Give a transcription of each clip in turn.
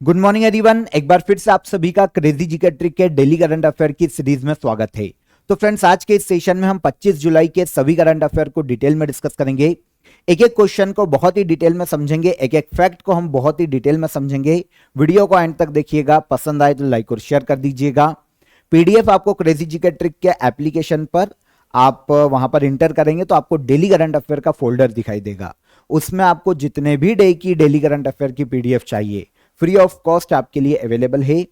Good morning everyone, एक बार फिर से आप सभी का क्रेजी जीके ट्रिक के डेली करंट अफेयर की सीरीज में स्वागत है। तो फ्रेंड्स, आज के इस सेशन में हम 25 जुलाई के सभी करंट अफेयर को डिटेल में डिस्कस करेंगे। एक एक क्वेश्चन को बहुत ही डिटेल में समझेंगे, एक एक फैक्ट को हम बहुत ही डिटेल में समझेंगे। वीडियो को एंड तक देखिएगा, पसंद आए तो लाइक और शेयर कर दीजिएगा। पीडीएफ आपको क्रेजी जीके ट्रिक के एप्लीकेशन पर आप वहां पर इंटर करेंगे तो आपको डेली करंट अफेयर का फोल्डर दिखाई देगा। उसमें आपको जितने भी डे की डेली करंट अफेयर की पीडीएफ चाहिए फ्री ऑफ कॉस्ट आपके लिए अवेलेबल है।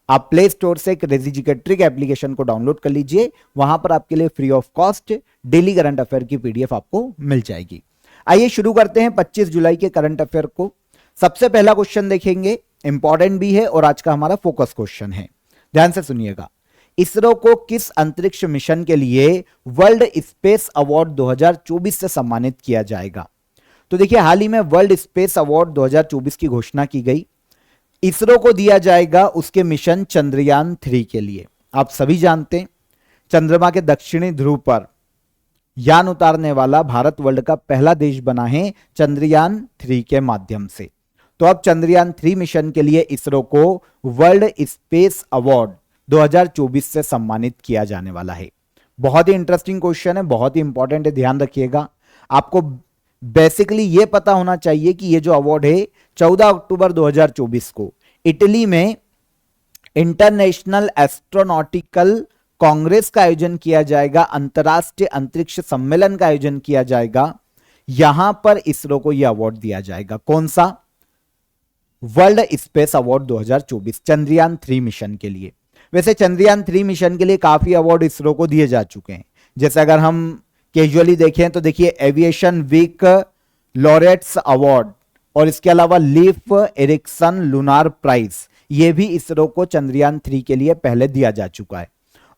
आप प्ले स्टोर से क्रेजी जीके ट्रिक एप्लीकेशन को डाउनलोड कर लीजिए, वहां पर आपके लिए free of cost daily current affair की पीडीएफ आपको मिल जाएगी। आइए शुरू करते हैं 25 जुलाई के करंट अफेयर को। सबसे पहला क्वेश्चन देखेंगे, इंपॉर्टेंट भी है और आज का हमारा फोकस क्वेश्चन है। ध्यान से सुनिएगा। इसरो को किस अंतरिक्ष मिशन के लिए वर्ल्ड स्पेस अवार्ड 2024 से सम्मानित किया जाएगा? तो देखिए, हाल ही में वर्ल्ड स्पेस अवार्ड 2024 की घोषणा की गई। इसरो को दिया जाएगा उसके मिशन चंद्रयान 3 के लिए। आप सभी जानते हैं, चंद्रमा के दक्षिणी ध्रुव पर यान उतारने वाला भारत वर्ल्ड का पहला देश बना है चंद्रयान 3 के माध्यम से। तो अब चंद्रयान 3 मिशन के लिए इसरो को वर्ल्ड स्पेस अवार्ड 2024 से सम्मानित किया जाने वाला है। बहुत ही इंटरेस्टिंग क्वेश्चन है, बहुत ही इंपॉर्टेंट है, ध्यान रखिएगा। आपको बेसिकली यह पता होना चाहिए कि यह जो अवार्ड है 14 अक्टूबर 2024 को इटली में इंटरनेशनल एस्ट्रोनॉटिकल कांग्रेस का आयोजन किया जाएगा, अंतरराष्ट्रीय अंतरिक्ष सम्मेलन का आयोजन किया जाएगा। यहां पर इसरो को यह अवार्ड दिया जाएगा। कौन सा? World space award 2024 Chandrayaan 3 mission के लिए। वैसे चंद्रयान 3 मिशन के लिए काफी अवार्ड इसरो को दिए जा चुके हैं। जैसे अगर हम कैजुअली देखें तो देखिए, एविएशन वीक लॉरेट्स अवार्ड और इसके अलावा लीफ एरिक्सन लूनार प्राइज, ये भी इसरो को चंद्रयान 3 के लिए पहले दिया जा चुका है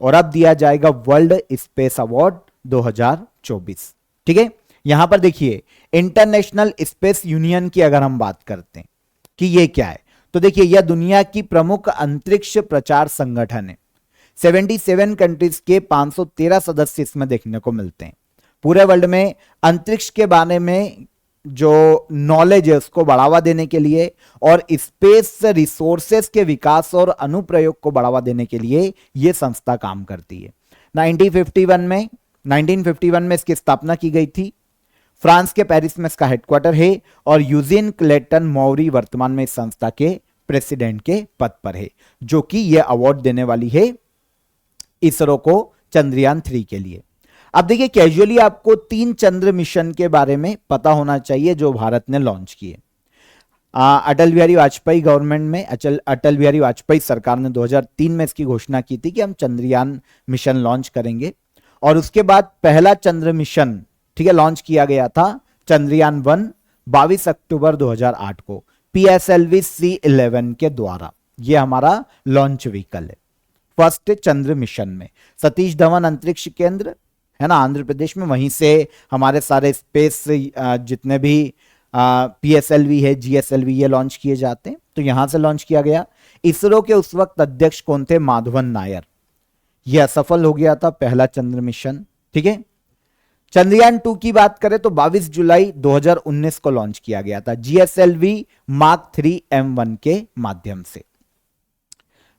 और अब दिया जाएगा वर्ल्ड स्पेस अवार्ड 2024। ठीक है, यहां पर देखिए, इंटरनेशनल स्पेस यूनियन की अगर हम बात करते हैं कि ये क्या है, तो देखिए, यह दुनिया की प्रमुख अंतरिक्ष प्रचार संगठन है। 77 कंट्रीज के 513 सदस्य इसमें देखने को मिलते हैं। पूरे वर्ल्ड में अंतरिक्ष के बारे में जो नॉलेज है उसको बढ़ावा देने के लिए और स्पेस रिसोर्सेस के विकास और अनुप्रयोग को बढ़ावा देने के लिए यह संस्था काम करती है। 1951 में इसकी स्थापना की गई थी। फ्रांस के पेरिस में इसका हेडक्वार्टर है और यूजीन क्लेटन मौरी वर्तमान में इस संस्था के प्रेसिडेंट के पद पर है, जो कि यह अवार्ड देने वाली है इसरो को चंद्रयान 3 के लिए। अब देखिए, कैजुअली आपको 3 चंद्र मिशन के बारे में पता होना चाहिए जो भारत ने लॉन्च किए। अटल बिहारी वाजपेयी गवर्नमेंट में अटल बिहारी वाजपेयी सरकार ने 2003 में इसकी घोषणा की थी कि हम चंद्रयान मिशन लॉन्च करेंगे और उसके बाद पहला चंद्र मिशन, ठीक है, लॉन्च किया गया था चंद्रयान 1 22 अक्टूबर 2008 को PSLV C11 के द्वारा। यह हमारा लॉन्च व्हीकल है फर्स्ट चंद्र मिशन में। सतीश धवन अंतरिक्ष केंद्र है ना, आंध्र प्रदेश में, वहीं से हमारे सारे स्पेस जितने भी PSLV है, GSLV, ये लॉन्च किए जाते हैं। तो यहां से लॉन्च किया गया। इसरो के उस वक्त अध्यक्ष कौन थे? माधवन नायर। यह असफल हो गया था पहला चंद्र मिशन। ठीक है, चंद्रयान 2 की बात करें तो 22 जुलाई 2019 को लॉन्च किया गया था GSLV मार्क 3 M1 के माध्यम से।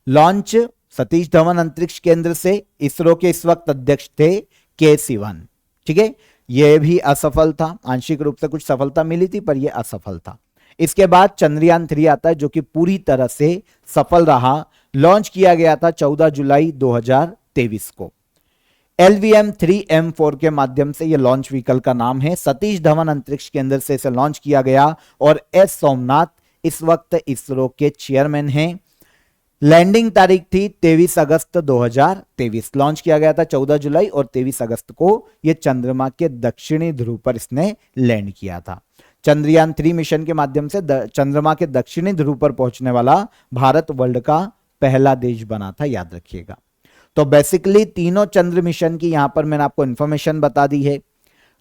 लॉन्च सतीश धवन अंतरिक्ष केंद्र से। इसरो के इस वक्त अध्यक्ष थे के सिवन। ठीक है, यह भी असफल था, आंशिक रूप से कुछ सफलता मिली थी पर यह असफल था। इसके बाद चंद्रयान 3 आता है जो कि पूरी तरह से सफल रहा। लॉन्च किया गया था 14 जुलाई 2023 को। LVM 3M4 के माध्यम से, यह लॉन्च व्हीकल का नाम है। सतीश धवन अंतरिक्ष केंद्र से इसे लॉन्च किया गया और एस सोमनाथ इस वक्त इसरो के चेयरमैन हैं। लैंडिंग तारीख थी 23 अगस्त 2023। लॉन्च किया गया था 14 जुलाई और 23 अगस्त को यह चंद्रमा के दक्षिणी ध्रुव पर इसने लैंड किया था। चंद्रयान 3 मिशन के माध्यम से चंद्रमा के दक्षिणी ध्रुव पर पहुंचने वाला भारत वर्ल्ड का पहला देश बना था, याद रखिएगा। तो बेसिकली तीनों चंद्र मिशन की यहां पर मैंने आपको इंफॉर्मेशन बता दी है।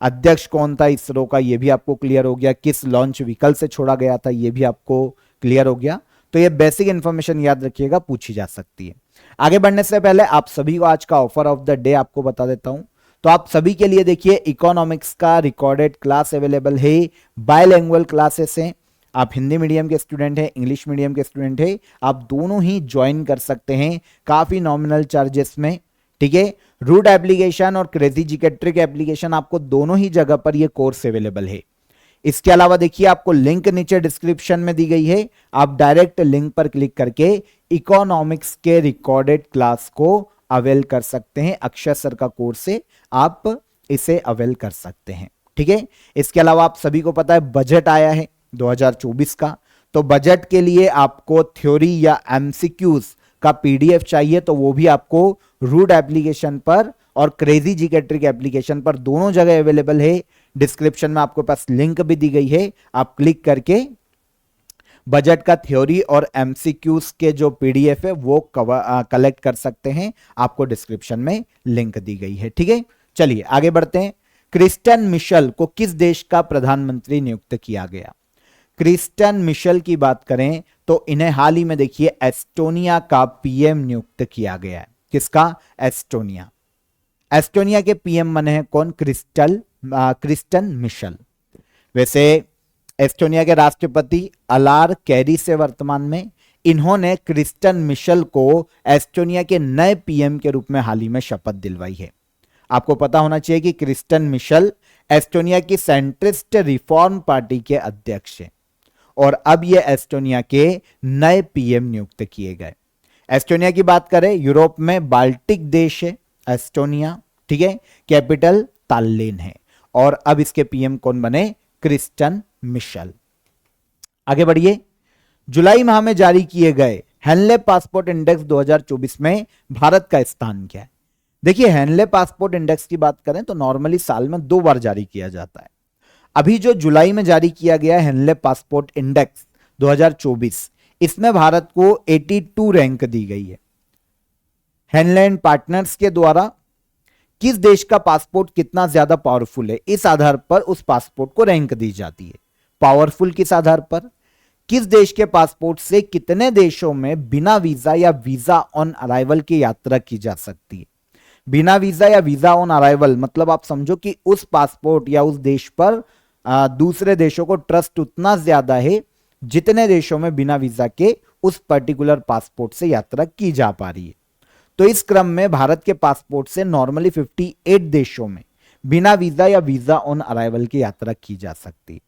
अध्यक्ष कौन था इसरो का, यह भी आपको क्लियर हो गया। किस लॉन्च व्हीकल से छोड़ा गया था, यह भी आपको क्लियर हो गया। तो ये बेसिक इंफॉर्मेशन याद रखिएगा, पूछी जा सकती है। आगे बढ़ने से पहले आप सभी को आज का ऑफर ऑफ द डे आपको बता देता हूं। तो आप सभी के लिए देखिए, इकोनॉमिक्स का रिकॉर्डेड क्लास अवेलेबल है, बायलैंग्वेज क्लासेस हैं। आप हिंदी मीडियम के स्टूडेंट हैं, इंग्लिश मीडियम के स्टूडेंट हैं, आप दोनों ही ज्वाइन कर सकते हैं काफी नॉमिनल चार्जेस में। ठीक है, रूट एप्लीकेशन और क्रेजी जिकेट्रिक एप्लीकेशन आपको दोनों ही जगह पर ये कोर्स अवेलेबल है। इसके अलावा देखिए आपको लिंक नीचे डिस्क्रिप्शन में दी गई है, आप डायरेक्ट लिंक पर क्लिक करके इकोनॉमिक्स के रिकॉर्डेड क्लास को अवेल कर सकते हैं। अक्षय सर का कोर्स है, आप इसे अवेल कर सकते हैं। ठीक है, इसके अलावा आप सभी को पता है बजट आया है 2024 का, तो बजट के लिए आपको थ्योरी या एमसीक्यूज का पीडीएफ चाहिए, तो वो भी आपको रूट एप्लीकेशन पर और क्रेजी जिकेट्रिक एप्लीकेशन पर दोनों जगह अवेलेबल है। डिस्क्रिप्शन में आपके पास लिंक भी दी गई है, आप क्लिक करके बजट का थ्योरी और एमसीक्यूज के जो पीडीएफ है वो कलेक्ट कर सकते हैं, आपको डिस्क्रिप्शन में लिंक दी गई है। ठीक है, चलिए आगे बढ़ते हैं। क्रिस्टियन मिशेल को किस देश का प्रधानमंत्री नियुक्त किया गया? क्रिस्टियन मिशेल की बात करें तो इन्हें हाल ही में देखिए एस्टोनिया का पीएम नियुक्त किया गया है। किसका? एस्टोनिया। एस्टोनिया के पीएम बने हैं कौन? Christian Michel. वैसे एस्टोनिया के राष्ट्रपति अलार कैरी से वर्तमान में इन्होंने क्रिस्टियन मिशेल को एस्टोनिया के नए पीएम के रूप में हाल ही में शपथ दिलवाई है। आपको पता होना चाहिए कि क्रिस्टियन मिशेल एस्टोनिया की सेंट्रिस्ट रिफॉर्म पार्टी के अध्यक्ष हैं और अब ये एस्टोनिया के नए पीएम नियुक्त किए गए। एस्टोनिया की बात करें, यूरोप में बाल्टिक देश है एस्टोनिया। ठीक है, कैपिटल ताल्लिन है और अब इसके पीएम कौन बने? Christian Michel. आगे बढ़िए। जुलाई माह में जारी किए गए हेनले पासपोर्ट इंडेक्स 2024 में भारत का स्थान क्या है? देखिए, हेनले पासपोर्ट इंडेक्स की बात करें तो नॉर्मली साल में 2 बार जारी किया जाता है। अभी जो जुलाई में जारी किया गया हेनले पासपोर्ट इंडेक्स 2024, इसमें भारत को 82 रैंक दी गई है। हेनले एंड पार्टनर्स के द्वारा किस देश का पासपोर्ट कितना ज्यादा पावरफुल है, इस आधार पर उस पासपोर्ट को रैंक दी जाती है। पावरफुल किस आधार पर? किस देश के पासपोर्ट से कितने देशों में बिना वीजा या वीजा ऑन अराइवल की यात्रा की जा सकती है। बिना वीजा या वीजा ऑन अराइवल मतलब आप समझो कि उस पासपोर्ट या उस देश पर दूसरे देशों को ट्रस्ट उतना ज्यादा है जितने देशों में बिना वीजा के उस पर्टिकुलर पासपोर्ट से यात्रा की जा पा रही है। तो इस क्रम में भारत के पासपोर्ट से नॉर्मली 58 देशों में बिना वीजा या वीजा ऑन अराइवल की यात्रा की जा सकती है।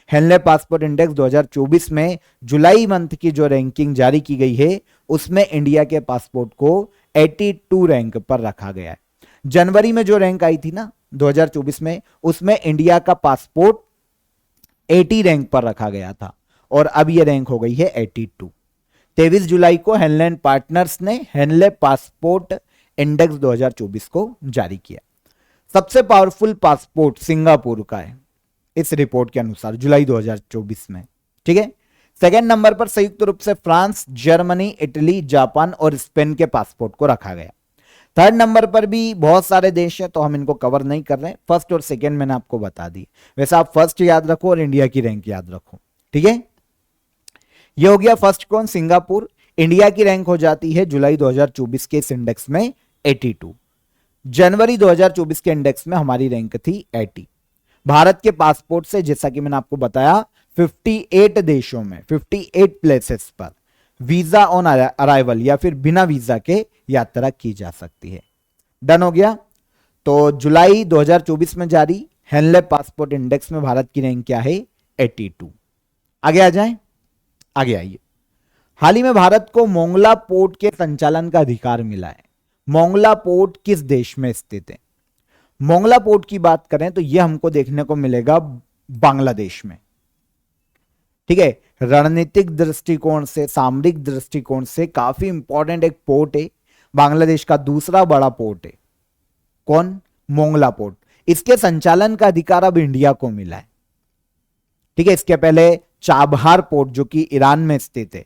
हेनले पासपोर्ट इंडेक्स 2024 में जुलाई मंथ की जो रैंकिंग जारी की गई है उसमें इंडिया के पासपोर्ट को 82 रैंक पर रखा गया है। जनवरी में जो रैंक आई थी ना 2024 में, उसमें इंडिया का पासपोर्ट 80 रैंक पर रखा गया था और अब यह रैंक हो गई है 82। 23 जुलाई को हेनले एंड पार्टनर्स ने हेनले पासपोर्ट इंडेक्स 2024 को जारी किया। सबसे पावरफुल पासपोर्ट सिंगापुर का है इस रिपोर्ट के अनुसार जुलाई 2024 में। ठीक है, सेकेंड नंबर पर संयुक्त रूप से फ्रांस, जर्मनी, इटली, जापान और स्पेन के पासपोर्ट को रखा गया। थर्ड नंबर पर भी बहुत सारे देश हैं तो हम इनको कवर नहीं कर रहे हैं। फर्स्ट और सेकेंड मैंने आपको बता दी, वैसे आप फर्स्ट याद रखो और इंडिया की रैंक याद रखो। ठीक है, ये हो गया फर्स्ट कौन? सिंगापुर। इंडिया की रैंक हो जाती है जुलाई 2024 के इस इंडेक्स में 82। जनवरी 2024 के इंडेक्स में हमारी रैंक थी 80। भारत के पासपोर्ट से जैसा कि मैंने आपको बताया 58 देशों में 58 प्लेसेस पर वीजा ऑन अराइवल या फिर बिना वीजा के यात्रा की जा सकती है। डन हो गया। तो जुलाई 2024 में जारी हेनले पासपोर्ट इंडेक्स में भारत की रैंक क्या है? 82। आगे आ जाएं, आगे आइए। हाल ही में भारत को मोंगला पोर्ट के संचालन का अधिकार मिला है। मोंगला पोर्ट किस देश में स्थित है? मोंगला पोर्ट की बात करें तो यह हमको देखने को मिलेगा बांग्लादेश में। ठीक है, रणनीतिक दृष्टिकोण से, सामरिक दृष्टिकोण से काफी इंपॉर्टेंट एक पोर्ट है। बांग्लादेश का दूसरा बड़ा पोर्ट है कौन? मोंगला पोर्ट। इसके संचालन का अधिकार अब इंडिया को मिला है। ठीक है, इसके पहले चाबहार पोर्ट जो कि ईरान में स्थित है,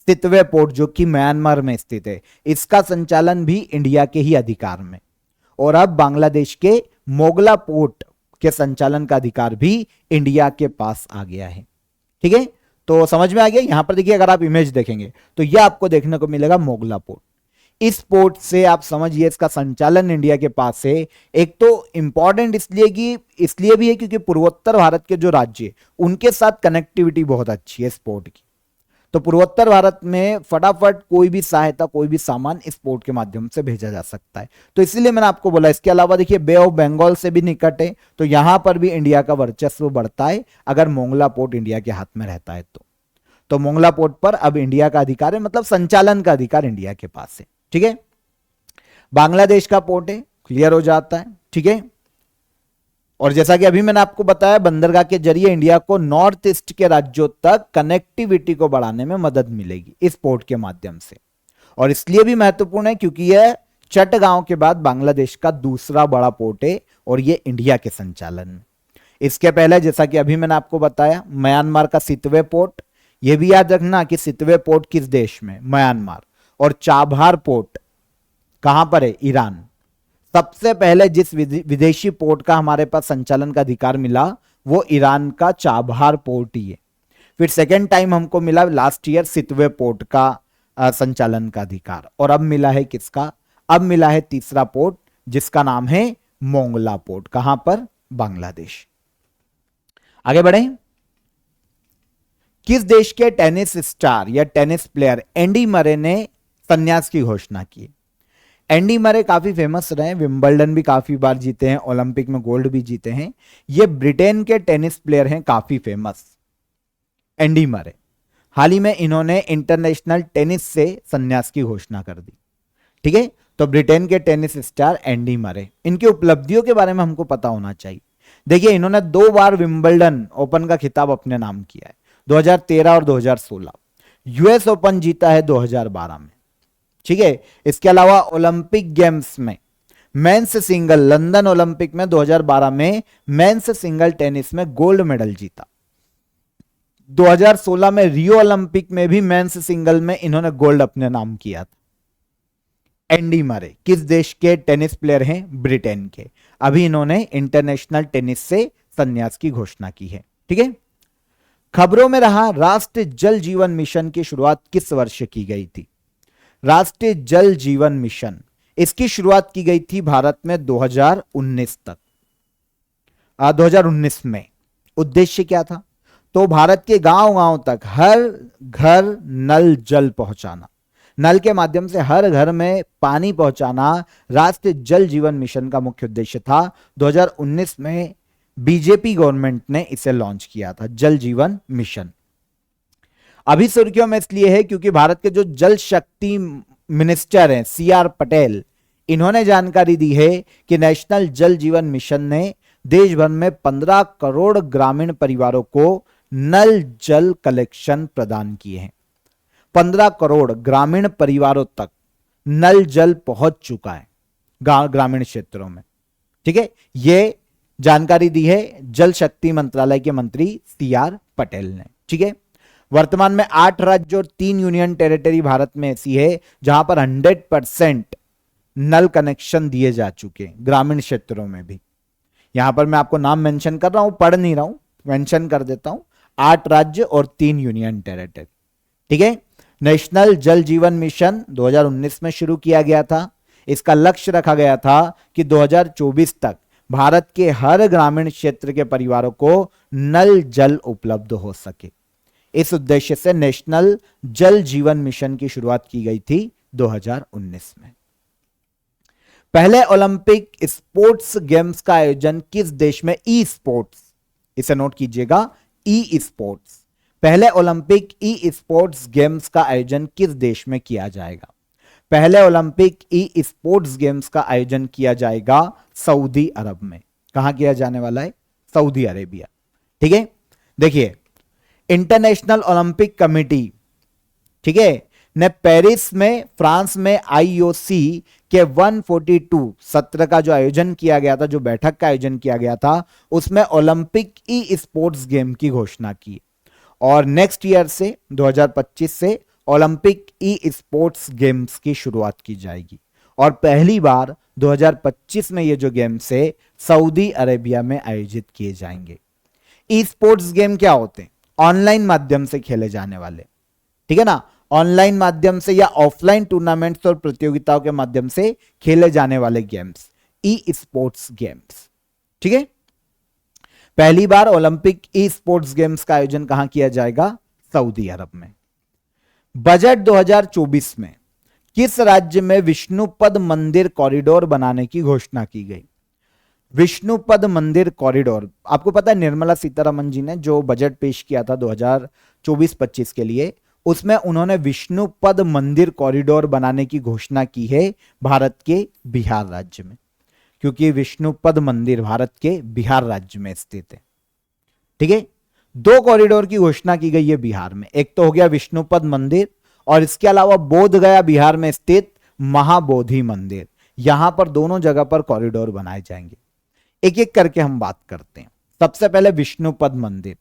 सितवे पोर्ट जो कि म्यांमार में स्थित है, इसका संचालन भी इंडिया के ही अधिकार में। और अब बांग्लादेश के मोगला पोर्ट के संचालन का अधिकार भी इंडिया के पास आ गया है। ठीक है, तो समझ में आ गया। यहां पर देखिए, अगर आप इमेज देखेंगे तो यह आपको देखने को मिलेगा मोगला पोर्ट। इस स्पोर्ट से आप समझिए इसका संचालन इंडिया के पास है। एक तो इंपॉर्टेंट इसलिए भी है क्योंकि पूर्वोत्तर भारत के जो राज्य उनके साथ कनेक्टिविटी बहुत अच्छी है स्पोर्ट की। तो पूर्वोत्तर भारत में फटाफट कोई भी सहायता, कोई भी सामान इस पोर्ट के माध्यम से भेजा जा सकता है। तो इसीलिए मैंने आपको बोला। इसके अलावा देखिए बे ऑफ बंगाल से भी निकट है, तो यहां पर भी इंडिया का वर्चस्व बढ़ता है अगर मोंगला पोर्ट इंडिया के हाथ में रहता है तो मोंगला पोर्ट पर अब इंडिया का अधिकार है, मतलब संचालन का अधिकार इंडिया के पास है। ठीक है, बांग्लादेश का पोर्ट है, क्लियर हो जाता है। ठीक है, और जैसा कि अभी मैंने आपको बताया, बंदरगाह के जरिए इंडिया को नॉर्थ ईस्ट के राज्यों तक कनेक्टिविटी को बढ़ाने में मदद मिलेगी इस पोर्ट के माध्यम से। और इसलिए भी महत्वपूर्ण है क्योंकि यह चटगांव के बाद बांग्लादेश का दूसरा बड़ा पोर्ट है और यह इंडिया के संचालन में। इसके पहले जैसा कि अभी मैंने आपको बताया, म्यांमार का सितवे पोर्ट, यह भी याद रखना कि सितवे पोर्ट किस देश में, म्यांमार। और चाबहार पोर्ट कहां पर है, ईरान। सबसे पहले जिस विदेशी पोर्ट का हमारे पास संचालन का अधिकार मिला वो ईरान का चाबहार पोर्ट ही है। फिर सेकेंड टाइम हमको मिला लास्ट ईयर सितवे पोर्ट का संचालन का अधिकार। और अब मिला है किसका, अब मिला है तीसरा पोर्ट जिसका नाम है मोंगला पोर्ट। कहां पर, बांग्लादेश। आगे बढ़े। किस देश के टेनिस स्टार या टेनिस प्लेयर एंडी मरे ने संन्यास की घोषणा की। एंडी मरे काफी फेमस रहे, विंबलडन भी काफी बार जीते हैं, ओलंपिक में गोल्ड भी जीते हैं। ये ब्रिटेन के टेनिस प्लेयर हैं, काफी फेमस एंडी मरे। हाल ही में इन्होंने इंटरनेशनल टेनिस से संन्यास की घोषणा कर दी। ठीक है, तो ब्रिटेन के टेनिस स्टार एंडी मरे, इनकी उपलब्धियों के बारे में हमको पता होना चाहिए। देखिए, इन्होंने 2 बार विंबलडन ओपन का खिताब अपने नाम किया है, 2013 और 2016। यूएस ओपन जीता है 2012 में। ठीक है, इसके अलावा ओलंपिक गेम्स में मेंस सिंगल, लंदन ओलंपिक में 2012 में मेंस सिंगल टेनिस में गोल्ड मेडल जीता। 2016 में रियो ओलंपिक में भी मेंस सिंगल में इन्होंने गोल्ड अपने नाम किया था। एंडी मरे किस देश के टेनिस प्लेयर हैं, ब्रिटेन के। अभी इन्होंने इंटरनेशनल टेनिस से संन्यास की घोषणा की है। ठीक है, खबरों में रहा राष्ट्रीय जल जीवन मिशन की शुरुआत किस वर्ष की गई थी। राष्ट्रीय जल जीवन मिशन, इसकी शुरुआत की गई थी भारत में 2019 तक, 2019 में। उद्देश्य क्या था, तो भारत के गांव-गांव तक हर घर नल जल पहुंचाना, नल के माध्यम से हर घर में पानी पहुंचाना राष्ट्रीय जल जीवन मिशन का मुख्य उद्देश्य था। 2019 में बीजेपी गवर्नमेंट ने इसे लॉन्च किया था, जल जीवन मिशन। अभी सुर्खियों में इसलिए है क्योंकि भारत के जो जल शक्ति मिनिस्टर हैं CR पटेल, इन्होंने जानकारी दी है कि नेशनल जल जीवन मिशन ने देश भर में 15 करोड़ ग्रामीण परिवारों को नल जल कलेक्शन प्रदान किए हैं। 15 करोड़ ग्रामीण परिवारों तक नल जल पहुंच चुका है ग्रामीण क्षेत्रों में। ठीक है, यह जानकारी दी है जल शक्ति मंत्रालय के मंत्री CR पटेल ने। ठीक है, वर्तमान में 8 राज्य और 3 यूनियन टेरिटरी भारत में ऐसी है जहां पर 100% नल कनेक्शन दिए जा चुके हैं, ग्रामीण क्षेत्रों में भी। यहां पर मैं आपको नाम मेंशन कर रहा हूं, पढ़ नहीं रहा हूं, मेंशन कर देता हूं। 8 राज्य और 3 यूनियन टेरिटरी। ठीक है, नेशनल जल जीवन मिशन 2019 में शुरू किया गया था। इसका लक्ष्य रखा गया था कि 2024 तक भारत के हर ग्रामीण क्षेत्र के परिवारों को नल जल उपलब्ध हो सके। इस उद्देश्य से नेशनल जल जीवन मिशन की शुरुआत की गई थी 2019 में। पहले ओलंपिक स्पोर्ट्स गेम्स का आयोजन किस देश में, ई स्पोर्ट्स, इसे नोट कीजिएगा, ई स्पोर्ट्स। पहले ओलंपिक ई स्पोर्ट्स गेम्स का आयोजन किस देश में किया जाएगा। पहले ओलंपिक ई स्पोर्ट्स गेम्स का आयोजन किया जाएगा सऊदी अरब में। कहां किया जाने वाला है, सऊदी अरेबिया। ठीक है, देखिए इंटरनेशनल ओलंपिक कमेटी, ठीक है, ने पेरिस में फ्रांस में IOC के 142 सत्र का जो आयोजन किया गया था, जो बैठक का आयोजन किया गया था, उसमें ओलंपिक ई स्पोर्ट्स गेम की घोषणा की। और नेक्स्ट ईयर से 2025 से ओलंपिक ई स्पोर्ट्स गेम्स की शुरुआत की जाएगी। और पहली बार 2025 में ये जो गेम्स है सऊदी अरेबिया में आयोजित किए जाएंगे। ई स्पोर्ट्स गेम क्या होते हैं, ऑनलाइन माध्यम से खेले जाने वाले, ठीक है ना, ऑनलाइन माध्यम से या ऑफलाइन टूर्नामेंट्स और प्रतियोगिताओं के माध्यम से खेले जाने वाले गेम्स, ई स्पोर्ट्स गेम्स। ठीक है, पहली बार ओलंपिक ई स्पोर्ट्स गेम्स का आयोजन कहां किया जाएगा? सऊदी अरब में। बजट 2024 में किस राज्य में विष्णुपद मंदिर कॉरिडोर बनाने की घोषणा की गई? विष्णुपद मंदिर कॉरिडोर, आपको पता है निर्मला सीतारमण जी ने जो बजट पेश किया था 2024-25 के लिए, उसमें उन्होंने विष्णुपद मंदिर कॉरिडोर बनाने की घोषणा की है भारत के बिहार राज्य में, क्योंकि विष्णुपद मंदिर भारत के बिहार राज्य में स्थित है। ठीक है, 2 कॉरिडोर की घोषणा की गई है बिहार में, एक तो हो गया विष्णुपद मंदिर और इसके अलावा बोधगया बिहार में स्थित महाबोधि मंदिर, यहां पर दोनों जगह पर कॉरिडोर बनाए जाएंगे। एक एक करके हम बात करते हैं। सबसे पहले विष्णुपद मंदिर,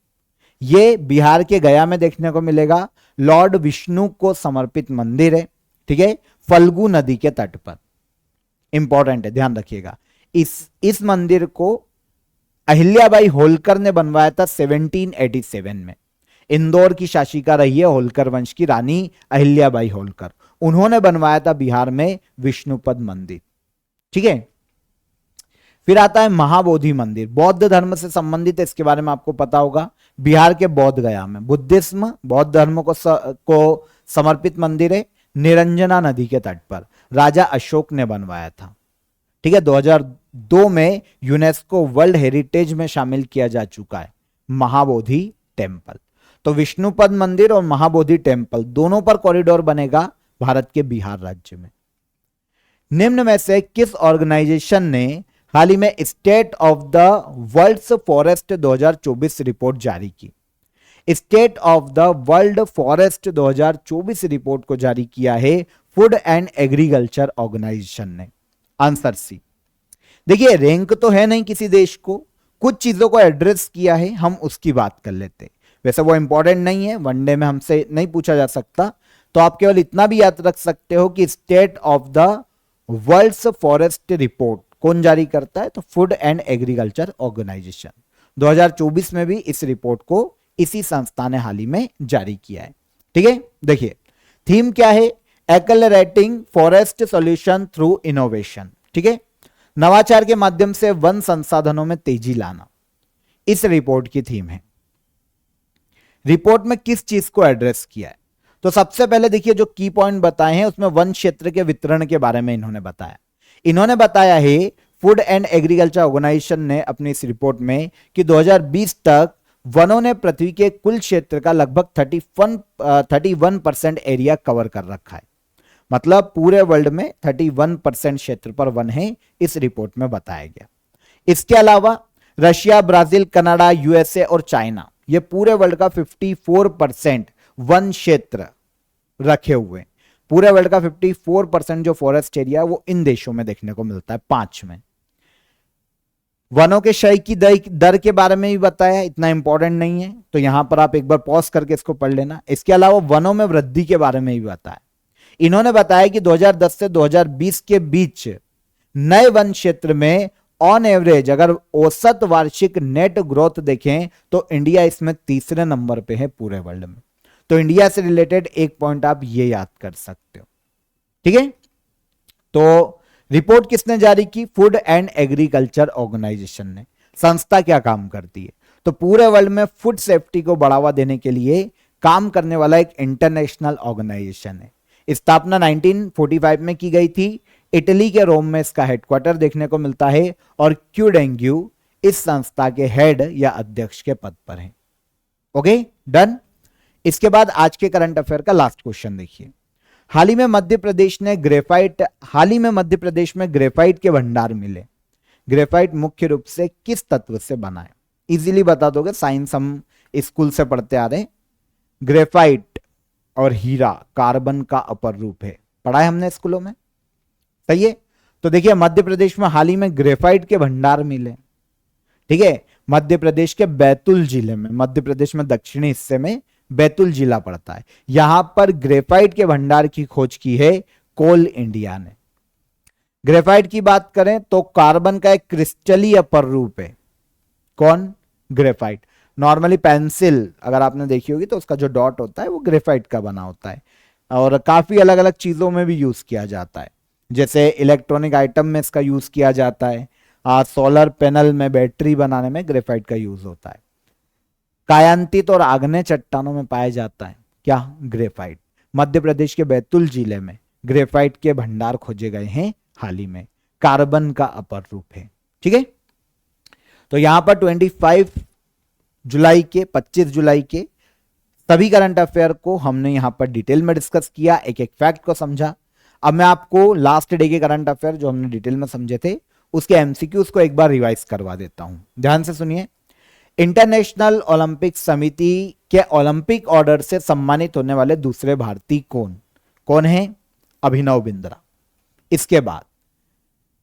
यह बिहार के गया में देखने को मिलेगा, लॉर्ड विष्णु को समर्पित मंदिर है। ठीक है, फल्गु नदी के तट पर, इंपॉर्टेंट है, ध्यान रखिएगा। इस मंदिर को अहिल्याबाई होलकर ने बनवाया था 1787 में। इंदौर की शासिका रही है होलकर वंश की रानी अहिल्याबाई होलकर, उन्होंने बनवाया था बिहार में विष्णुपद मंदिर। ठीक है, फिर आता है महाबोधि मंदिर, बौद्ध धर्म से संबंधित है, इसके बारे में आपको पता होगा। बिहार के बोध गया में बुद्धिज्म, बौद्ध धर्म को समर्पित मंदिर है, निरंजना नदी के तट पर राजा अशोक ने बनवाया था। ठीक है, 2002 में यूनेस्को वर्ल्ड हेरिटेज में शामिल किया जा चुका है महाबोधि टेम्पल। तो विष्णुपद मंदिर और महाबोधि टेम्पल दोनों पर कॉरिडोर बनेगा भारत के बिहार राज्य में। निम्न में से किस ऑर्गेनाइजेशन ने हाल ही में state of the world's forest 2024 report जारी की? State of the world forest 2024 report को जारी किया है फूड एंड एग्रीकल्चर ऑर्गेनाइजेशन ने। Answer C. देखिए, रैंक तो है नहीं किसी देश को, कुछ चीजों को एड्रेस किया है, हम उसकी बात कर लेते हैं। वैसे वो इंपॉर्टेंट नहीं है, वनडे में हमसे नहीं पूछा जा सकता, तो आप केवल इतना भी याद रख सकते हो कि state of the world's forest report कौन जारी करता है? तो फूड एंड एग्रीकल्चर ऑर्गेनाइजेशन। 2024 में भी इस रिपोर्ट को इसी संस्था ने हाल ही में जारी किया है। ठीक है, देखिए थीम क्या है? Accelerating forest solution through innovation. ठीक है, नवाचार के माध्यम से वन संसाधनों में तेजी लाना, इस रिपोर्ट की थीम है। रिपोर्ट में किस चीज को एड्रेस किया है? तो सबसे पहले देखिए जो की पॉइंट बताए हैं उसमें वन क्षेत्र के वितरण के बारे में इन्होंने बताया। इन्होंने बताया है फूड एंड एग्रीकल्चर ऑर्गेनाइजेशन ने अपनी इस रिपोर्ट में कि 2020 तक वनों ने पृथ्वी के कुल क्षेत्र का लगभग 31% एरिया कवर कर रखा है। मतलब पूरे वर्ल्ड में 31% क्षेत्र पर वन है, इस रिपोर्ट में बताया गया। इसके अलावा रशिया, ब्राजील, कनाडा, यूएसए और चाइना, ये पूरे वर्ल्ड का 54% वन क्षेत्र रखे हुए। पूरे वर्ल्ड का 54% जो फॉरेस्ट एरिया वो इन देशों में देखने को मिलता है, 5 में। वनों के क्षय की दर के बारे में भी बताया, इतना इंपॉर्टेंट नहीं है, तो यहां पर आप एक बार पॉज करके इसको पढ़ लेना। इसके अलावा वनों में वृद्धि के बारे में भी बताया। इन्होंने बताया कि 2010 से 2020 के बीच नए वन क्षेत्र में ऑन एवरेज अगर औसत वार्षिक नेट ग्रोथ देखें तो इंडिया इसमें तीसरे नंबर पे है पूरे वर्ल्ड में। तो इंडिया से रिलेटेड एक पॉइंट आप ये याद कर सकते हो। ठीक है, तो रिपोर्ट किसने जारी की? फूड एंड एग्रीकल्चर ऑर्गेनाइजेशन ने। संस्था क्या काम करती है? तो पूरे वर्ल्ड में फूड सेफ्टी को बढ़ावा देने के लिए काम करने वाला एक इंटरनेशनल ऑर्गेनाइजेशन है। स्थापना 1945 में की गई थी। इटली के रोम में इसका हेडक्वार्टर देखने को मिलता है और क्यूडेंग्यू इस संस्था के हेड या अध्यक्ष के पद पर है। Okay, done. इसके बाद आज के करंट अफेयर का लास्ट क्वेश्चन देखिए। हाल ही में मध्य प्रदेश में ग्रेफाइट के भंडार मिले। ग्रेफाइट मुख्य रूप से किस तत्व से बना है? इजीली बता दोगे, साइंस हम स्कूल से पढ़ते आ रहे हैं। ग्रेफाइट और हीरा कार्बन का अपर रूप है, पढ़ा है हमने स्कूलों में, सही है। तो देखिए मध्य प्रदेश में हाल ही में ग्रेफाइट के भंडार मिले। ठीक है, मध्य प्रदेश के बैतूल जिले में, मध्य प्रदेश में दक्षिणी हिस्से में बैतूल जिला पड़ता है, यहां पर ग्रेफाइट के भंडार की खोज की है कोल इंडिया ने। ग्रेफाइट की बात करें तो कार्बन का एक क्रिस्टलीय अपर रूप है। कौन? ग्रेफाइट। नॉर्मली पेंसिल अगर आपने देखी होगी तो उसका जो डॉट होता है वो ग्रेफाइट का बना होता है। और काफी अलग अलग चीजों में भी यूज किया जाता है, जैसे इलेक्ट्रॉनिक आइटम में इसका यूज किया जाता है, सोलर पैनल में, बैटरी बनाने में ग्रेफाइट का यूज होता है। कायांतित और आग्नेय चट्टानों में पाया जाता है क्या? ग्रेफाइट। मध्य प्रदेश के बैतूल जिले में ग्रेफाइट के भंडार खोजे गए हैं हाल ही में। कार्बन का अपर रूप है। ठीक है, तो यहां पर 25 जुलाई के 25 जुलाई के सभी करंट अफेयर को हमने यहां पर डिटेल में डिस्कस किया, एक एक फैक्ट को समझा। अब मैं आपको लास्ट डे के करंट अफेयर जो हमने डिटेल में समझे थे उसके एमसीक्यूज को एक बार रिवाइज करवा देता हूं, ध्यान से सुनिए। इंटरनेशनल ओलंपिक समिति के ओलंपिक ऑर्डर से सम्मानित होने वाले दूसरे भारतीय कौन है? अभिनव बिंद्रा। इसके बाद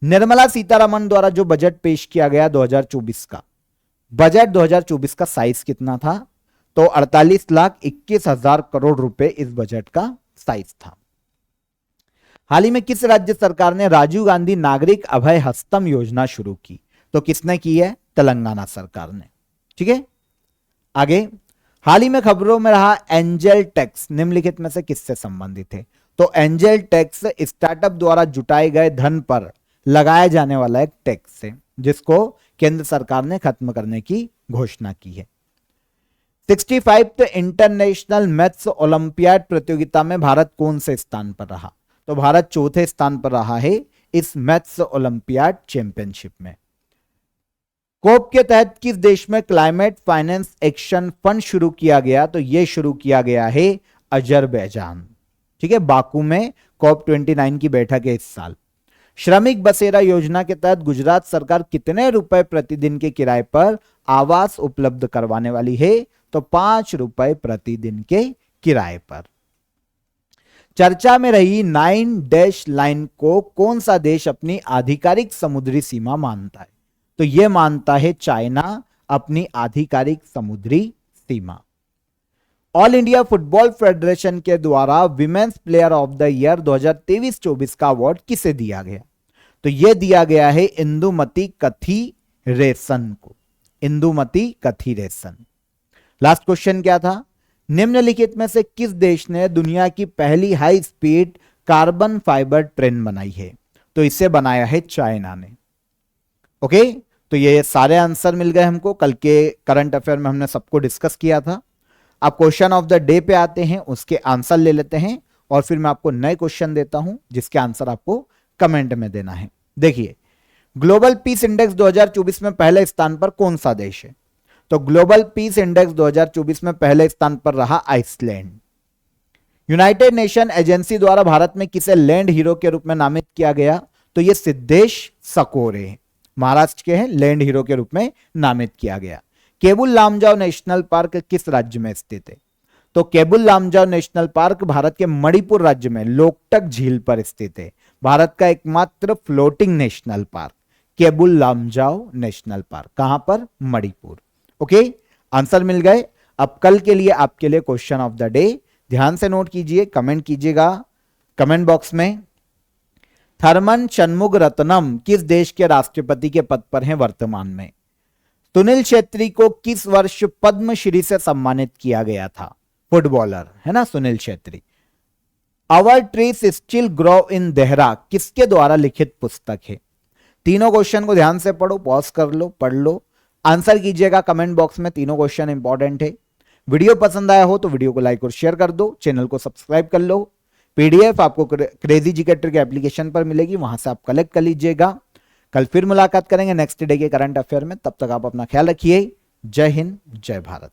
निर्मला सीतारमण द्वारा जो बजट पेश किया गया 2024 का, बजट 2024 का साइज कितना था? तो 48,21,000 करोड़ रुपए इस बजट का साइज था। हाल ही में किस राज्य सरकार ने राजीव गांधी नागरिक अभय हस्तम योजना शुरू की? तो किसने की है? तेलंगाना सरकार ने। ठीक है, आगे हाल ही में खबरों में रहा एंजल टैक्स निम्नलिखित में से किससे संबंधित है? तो एंजल टैक्स स्टार्टअप द्वारा जुटाए गए धन पर लगाया जाने वाला एक टैक्स है जिसको केंद्र सरकार ने खत्म करने की घोषणा की है। 65th इंटरनेशनल मैथ्स ओलंपियाड प्रतियोगिता में भारत कौन से स्थान पर रहा? तो भारत चौथे स्थान पर रहा है इस मैथ्स ओलंपियाड चैंपियनशिप में। कोप के तहत किस देश में क्लाइमेट फाइनेंस एक्शन फंड शुरू किया गया? तो यह शुरू किया गया है अजरबैजान। ठीक है, बाकू में कोप 29 की बैठक है इस साल। श्रमिक बसेरा योजना के तहत गुजरात सरकार कितने रुपए प्रतिदिन के किराए पर आवास उपलब्ध करवाने वाली है? तो 5 रुपए प्रतिदिन के किराए पर। चर्चा में रही 9 डैश लाइन को कौन सा देश अपनी आधिकारिक समुद्री सीमा मानता है? तो यह मानता है चाइना अपनी आधिकारिक समुद्री सीमा। ऑल इंडिया फुटबॉल फेडरेशन के द्वारा women's player of the year 2023-24 का अवार्ड किसे दिया गया? तो यह दिया गया है इंदुमती कथीरेसन को। इंदुमती कथीरेसन। लास्ट क्वेश्चन क्या था? निम्नलिखित में से किस देश ने दुनिया की पहली high speed carbon fibre train बनाई है? तो इसे बनाया है चाइना ने। ओके, तो ये सारे आंसर मिल गए हमको। कल के करंट अफेयर में हमने सबको डिस्कस किया था। अब क्वेश्चन ऑफ द डे पे आते हैं, उसके आंसर ले लेते हैं और फिर मैं आपको नए क्वेश्चन देता हूं जिसके आंसर आपको कमेंट में देना है। देखिए, ग्लोबल पीस इंडेक्स 2024 में पहले स्थान पर कौन सा देश है? तो ग्लोबल पीस इंडेक्स 2024 में पहले स्थान पर रहा आइसलैंड। यूनाइटेड नेशन एजेंसी द्वारा भारत में किसे लैंड हीरो के रूप में नामित किया गया? तो यह सिद्धेश सकोरे महाराष्ट्र के हैं, लैंड हीरो के रूप में नामित किया गया। केबुल लामजाओ नेशनल पार्क किस राज्य में स्थित है? तो केबुल लामजाओ नेशनल पार्क भारत के मणिपुर राज्य में लोकटक झील पर स्थित है। भारत का एकमात्र floating national park Keibul Lamjao national park. कहां पर? मणिपुर। ओके, आंसर मिल गए। अब कल के लिए आपके लिए क्वेश्चन ऑफ द डे ध्यान से नोट कीजिए, कमेंट कीजिएगा कमेंट बॉक्स में। थर्मन शनमुगरत्नम किस देश के राष्ट्रपति के पद पर हैं वर्तमान में? सुनील छेत्री को किस वर्ष पद्मश्री से सम्मानित किया गया था? फुटबॉलर है ना Sunil Chhetri. Our trees still grow in Dehra किसके द्वारा लिखित पुस्तक है? तीनों क्वेश्चन को ध्यान से पढ़ो, पॉज कर लो, पढ़ लो, आंसर कीजिएगा कमेंट बॉक्स में। तीनों क्वेश्चन इंपॉर्टेंट है। वीडियो पसंद आया हो तो वीडियो को लाइक और शेयर कर दो, चैनल को सब्सक्राइब कर लो। पीडीएफ आपको क्रेजी जीके ट्रिक एप्लीकेशन पर मिलेगी, वहां से आप कलेक्ट कर लीजिएगा। कल फिर मुलाकात करेंगे नेक्स्ट डे के करंट अफेयर में। तब तक आप अपना ख्याल रखिए। जय हिंद, जय भारत।